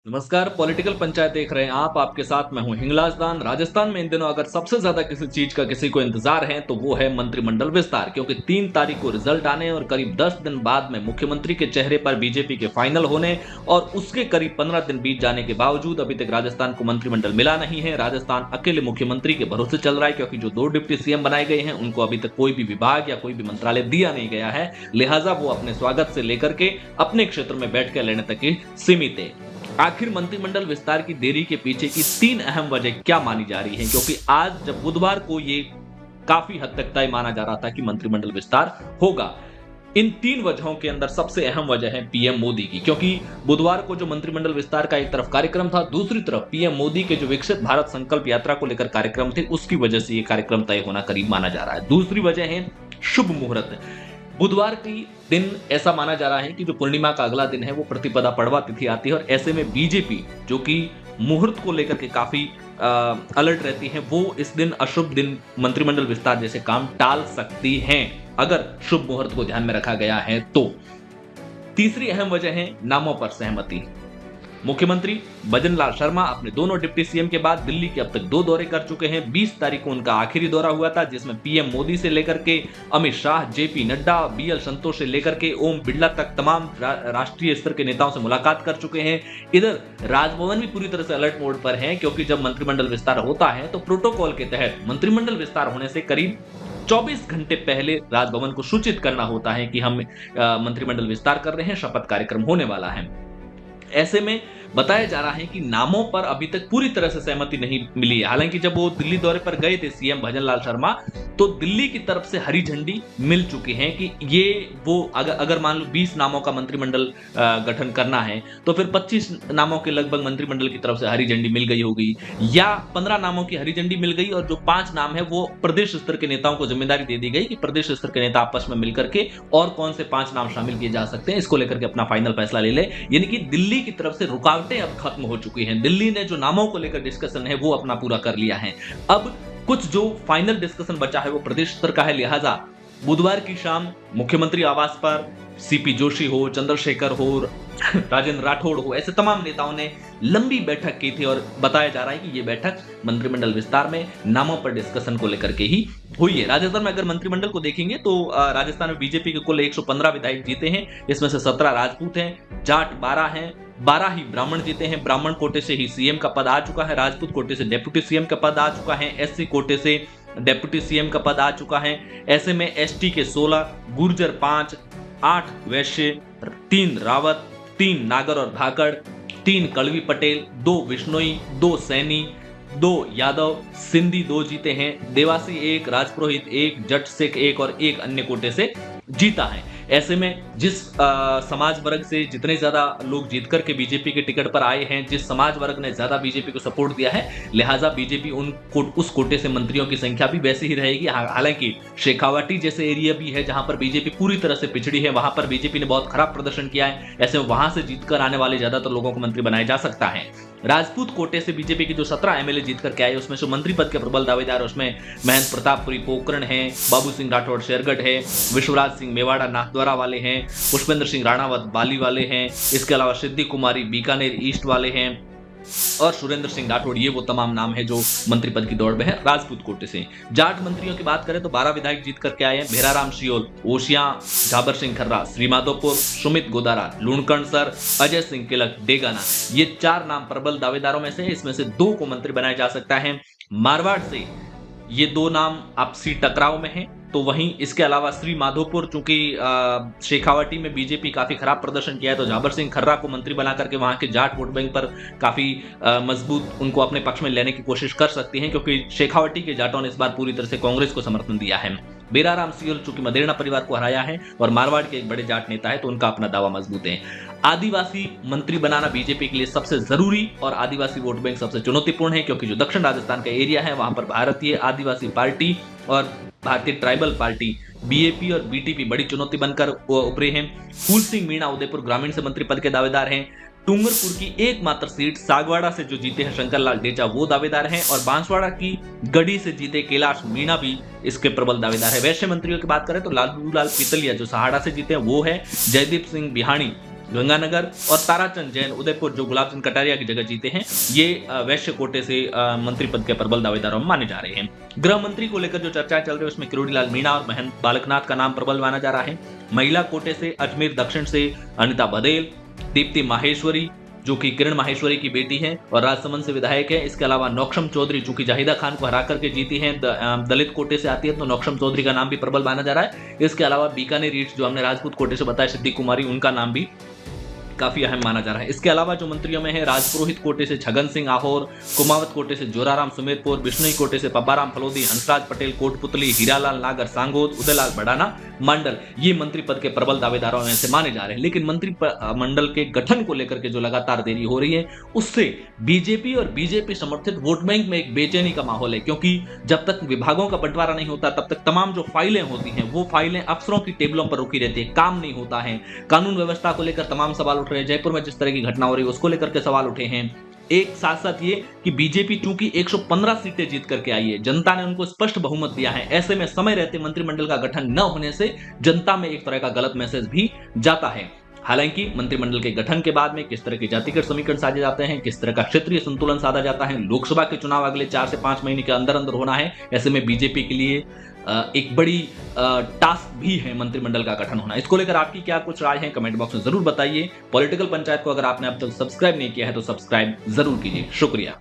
नमस्कार। पॉलिटिकल पंचायत देख रहे हैं आप। आपके साथ मैं हूं हिंगलाज दान। राजस्थान में इन दिनों अगर सबसे ज्यादा किसी चीज का किसी को इंतजार है तो वो है मंत्रिमंडल विस्तार, क्योंकि 3 तारीख को रिजल्ट आने और करीब 10 दिन बाद में मुख्यमंत्री के चेहरे पर बीजेपी के फाइनल होने और उसके करीब 15 दिन बीत जाने के बावजूद अभी तक राजस्थान को मंत्रिमंडल मिला नहीं है। राजस्थान अकेले मुख्यमंत्री के भरोसे चल रहा है, क्योंकि जो 2 डिप्टी सीएम बनाए गए हैं उनको अभी तक कोई भी विभाग या कोई भी मंत्रालय दिया नहीं गया है। लिहाजा वो अपने स्वागत से लेकर के अपने क्षेत्र में बैठ कर लेने तक ही सीमित है। आखिर मंत्रिमंडल विस्तार की देरी के पीछे की 3 अहम वजह क्या मानी जा रही है, क्योंकि आज जब बुधवार को ये काफी हद तक तय माना जा रहा था कि मंत्रिमंडल विस्तार होगा। इन 3 वजहों के अंदर सबसे अहम वजह है पीएम मोदी की, क्योंकि बुधवार को जो मंत्रिमंडल विस्तार का एक तरफ कार्यक्रम था, दूसरी तरफ पीएम मोदी के जो विकसित भारत संकल्प यात्रा को लेकर कार्यक्रम थे, उसकी वजह से ये कार्यक्रम तय होना करीब माना जा रहा है। दूसरी वजह है शुभ मुहूर्त। बुधवार की दिन ऐसा माना जा रहा है कि जो पूर्णिमा का अगला दिन है वो प्रतिपदा पड़वा तिथि आती है, और ऐसे में बीजेपी जो कि मुहूर्त को लेकर के काफी अलर्ट रहती है, वो इस दिन अशुभ दिन मंत्रिमंडल विस्तार जैसे काम टाल सकती हैं अगर शुभ मुहूर्त को ध्यान में रखा गया है तो। तीसरी अहम वजह है नामों पर सहमति। मुख्यमंत्री भजन लाल शर्मा अपने दोनों डिप्टी सीएम के बाद दिल्ली के अब तक 2 दौरे कर चुके हैं। 20 तारीख को उनका आखिरी दौरा हुआ था, जिसमें पीएम मोदी से लेकर के अमित शाह, जेपी नड्डा, बीएल संतोष से लेकर के ओम बिरला तक तमाम राष्ट्रीय स्तर के नेताओं से मुलाकात कर चुके हैं। इधर राजभवन भी पूरी तरह से अलर्ट मोड पर है, क्योंकि जब मंत्रिमंडल विस्तार होता है तो प्रोटोकॉल के तहत मंत्रिमंडल विस्तार होने से करीब 24 घंटे पहले राजभवन को सूचित करना होता है कि हम मंत्रिमंडल विस्तार कर रहे हैं, शपथ कार्यक्रम होने वाला है। ऐसे में बताया जा रहा है कि नामों पर अभी तक पूरी तरह से सहमति नहीं मिली है। हालांकि जब वो दिल्ली दौरे पर गए थे सीएम भजन लाल शर्मा, तो दिल्ली की तरफ से हरी झंडी मिल चुकी है कि ये वो अगर मान लो 20 नामों का मंत्रिमंडल गठन करना है तो फिर 25 नामों के लगभग मंत्रिमंडल की तरफ से हरी झंडी मिल गई होगी, या 15 नामों की हरी झंडी मिल गई, और जो 5 नाम है वो प्रदेश स्तर के नेताओं को जिम्मेदारी दे दी गई कि प्रदेश स्तर के नेता आपस में मिलकर के और कौन से 5 नाम शामिल किए जा सकते हैं, इसको लेकर के अपना फाइनल फैसला ले ले। यानी कि दिल्ली की तरफ से रुकावटें अब खत्म हो चुकी हैं। दिल्ली ने जो नामों को लेकर डिस्कशन है वो अपना पूरा कर लिया है। अब कुछ जो फाइनल डिस्कशन बचा है वो प्रदेश स्तर का है। लिहाजा बुधवार की शाम मुख्यमंत्री आवास पर सीपी जोशी हो, चंद्रशेखर हो, राजेंद्र राठौड़ हो, ऐसे तमाम नेताओं ने लंबी बैठक की थी, और बताया जा रहा है कि ये बैठक मंत्रिमंडल विस्तार में नामों पर डिस्कशन को लेकर के ही हुई है। राजस्थान में अगर मंत्रिमंडल को देखेंगे तो राजस्थान में बीजेपी के कुल 115 विधायक जीते हैं, इसमें से 17 राजपूत हैं, जाट 12 हैं, 12 ही ब्राह्मण जीते हैं। ब्राह्मण कोटे से ही सीएम का पद आ चुका है, राजपूत कोटे से डेप्यूटी सीएम का पद आ चुका है, एससी कोटे से डेप्यूटी सीएम का पद आ चुका है। ऐसे में एसटी के 16, गुर्जर 5, 8 वैश्य, 3 रावत, 3 नागर और धाकड़, 3 कड़वी पटेल, 2 विश्नोई, 2 सैनी, 2 यादव, सिंधी 2 जीते हैं, देवासी 1, राजपुरोहित 1, जट सिख 1 और 1 अन्य कोटे से जीता है। ऐसे में जिस समाज वर्ग से जितने ज्यादा लोग जीत करके बीजेपी के टिकट पर आए हैं, जिस समाज वर्ग ने ज्यादा बीजेपी को सपोर्ट दिया है, लिहाजा बीजेपी उस कोटे से मंत्रियों की संख्या भी वैसी ही रहेगी। हालांकि शेखावाटी जैसे एरिया भी है जहां पर बीजेपी पूरी तरह से पिछड़ी है, वहां पर बीजेपी ने बहुत खराब प्रदर्शन किया है। ऐसे में वहां से जीतकर आने वाले ज्यादातर लोगों को मंत्री बनाया जा सकता है। राजपूत कोटे से बीजेपी के जो 17 एमएलए जीत करके आए, उसमें जो मंत्री पद के प्रबल दावेदार, उसमें महेंद्र प्रतापपुरी पोकरण है, बाबू सिंह राठौड़ शेरगढ़ है, विश्वराज सिंह मेवाड़ा नाथद्वारा वाले हैं, पुष्पेंद्र सिंह राणावत बाली वाले हैं, इसके अलावा सिद्धि कुमारी बीकानेर ईस्ट वाले हैं, और सुरेंद्र सिंह राठौड़। ये वो तमाम नाम है जो मंत्री पद की दौड़ में है राजपूत कोटे से। जाट मंत्रियों की बात करें तो 12 विधायक जीत करके आए हैं। भेराराम सियोल, ओशिया, झाबर सिंह खर्रा, श्रीमाधोपुर, सुमित गोदारा, लुणकरण सर, अजय सिंह किलक, डेगाना, ये 4 नाम प्रबल दावेदारों में से, इसमें से 2 को मंत्री बनाया जा सकता है। मारवाड़ से ये 2 नाम आपसी टकराव में हैं। तो वहीं इसके अलावा श्री माधोपुर, चूंकि शेखावाटी में बीजेपी काफी खराब प्रदर्शन किया है, तो झाबर सिंह खर्रा को मंत्री बना करके वहां के जाट वोट बैंक पर काफी मजबूत उनको अपने पक्ष में लेने की कोशिश कर सकती हैं, क्योंकि शेखावाटी के जाटों ने इस बार पूरी तरह से कांग्रेस को समर्थन दिया है। बेराराम सियोल चूंकि मदेरणा परिवार को हराया है और मारवाड़ के एक बड़े जाट नेता है, तो उनका अपना दावा मजबूत है। आदिवासी मंत्री बनाना बीजेपी के लिए सबसे जरूरी और आदिवासी वोट बैंक सबसे चुनौतीपूर्ण है, क्योंकि जो दक्षिण राजस्थान का एरिया है वहां पर भारतीय आदिवासी पार्टी और भारतीय ट्राइबल पार्टी बीएपी और बीटीपी बड़ी चुनौती बनकर उभरे हैं। फूल सिंह मीणा उदयपुर ग्रामीण से मंत्री पद के दावेदार हैं। डूंगरपुर की एकमात्र सीट सागवाड़ा से जो जीते हैं शंकरलाल डेचा, वो दावेदार हैं, और बांसवाड़ा की गढ़ी से जीते कैलाश मीणा भी इसके प्रबल दावेदार है। वैश्य मंत्रियों की बात करें तो लालूलाल पितलिया जो सहाड़ा से जीते हैं वो है। जयदीप सिंह बिहानी गंगानगर और ताराचंद जैन उदयपुर जो गुलाब चंद कटारिया की जगह जीते हैं, ये वैश्य कोटे से मंत्री पद के प्रबल दावेदारों में माने जा रहे हैं। गृह मंत्री को लेकर जो चर्चा चल रही है उसमें किरोड़ीलाल मीणा और महंत बालकनाथ का नाम प्रबल माना जा रहा है। महिला कोटे से अजमेर दक्षिण से अनिता बघेल, दीप्ति माहेश्वरी जो कि किरण माहेश्वरी की बेटी है और राजसमंद से विधायक है। इसके अलावा नौक्षम चौधरी जो कि जाहिदा खान को हरा करके जीती है, दलित कोटे से आती है, तो नौक्षम चौधरी का नाम भी प्रबल माना जा रहा है। इसके अलावा बीकानेर ईस्ट जो हमने राजपूत कोटे से बताया सिद्धि कुमारी, उनका नाम भी काफी अहम माना जा रहा है। इसके अलावा जो मंत्रियों में है, राजपुरोहित कोटे से छगन सिंह आहोर, कुमावत कोटे से जोराराम सुमेरपुर, बिश्नोई कोटे से पब्बाराम फलोदी, हंसराज पटेल कोटपुतली, हीरालाल नागर सांगोद, उदयलाल बड़ाना मंडल, ये मंत्री पद के प्रबल दावेदारों में से माने जा रहे हैं। लेकिन मंत्री मंडल के गठन को लेकर के जो लगातार देरी हो रही है, उससे बीजेपी और बीजेपी समर्थित वोट बैंक में एक बेचैनी का माहौल है, क्योंकि जब तक विभागों का बंटवारा नहीं होता तब तक तमाम जो फाइलें होती हैं वो फाइलें अफसरों की टेबलों पर रुकी रहती है, काम नहीं होता है। कानून व्यवस्था को लेकर तमाम सवाल उठ रहे हैं। जयपुर में जिस तरह की घटना हो रही है उसको लेकर के सवाल उठे हैं। एक साथ साथ ये कि बीजेपी चूंकि 115 सीटें जीत करके आई है, जनता ने उनको स्पष्ट बहुमत दिया है, ऐसे में समय रहते मंत्रिमंडल का गठन न होने से जनता में एक तरह का गलत मैसेज भी जाता है। हालांकि मंत्रिमंडल के गठन के बाद में किस तरह के जातिगत समीकरण साजे जाते हैं, किस तरह का क्षेत्रीय संतुलन साधा जाता है, लोकसभा के चुनाव अगले 4 से 5 महीने के अंदर अंदर होना है, ऐसे में बीजेपी के लिए एक बड़ी टास्क भी है मंत्रिमंडल का गठन होना। इसको लेकर आपकी क्या कुछ राय है, कमेंट बॉक्स में जरूर बताइए। पॉलिटिकल पंचायत को अगर आपने अब तक सब्सक्राइब नहीं किया है तो सब्सक्राइब जरूर कीजिए। शुक्रिया।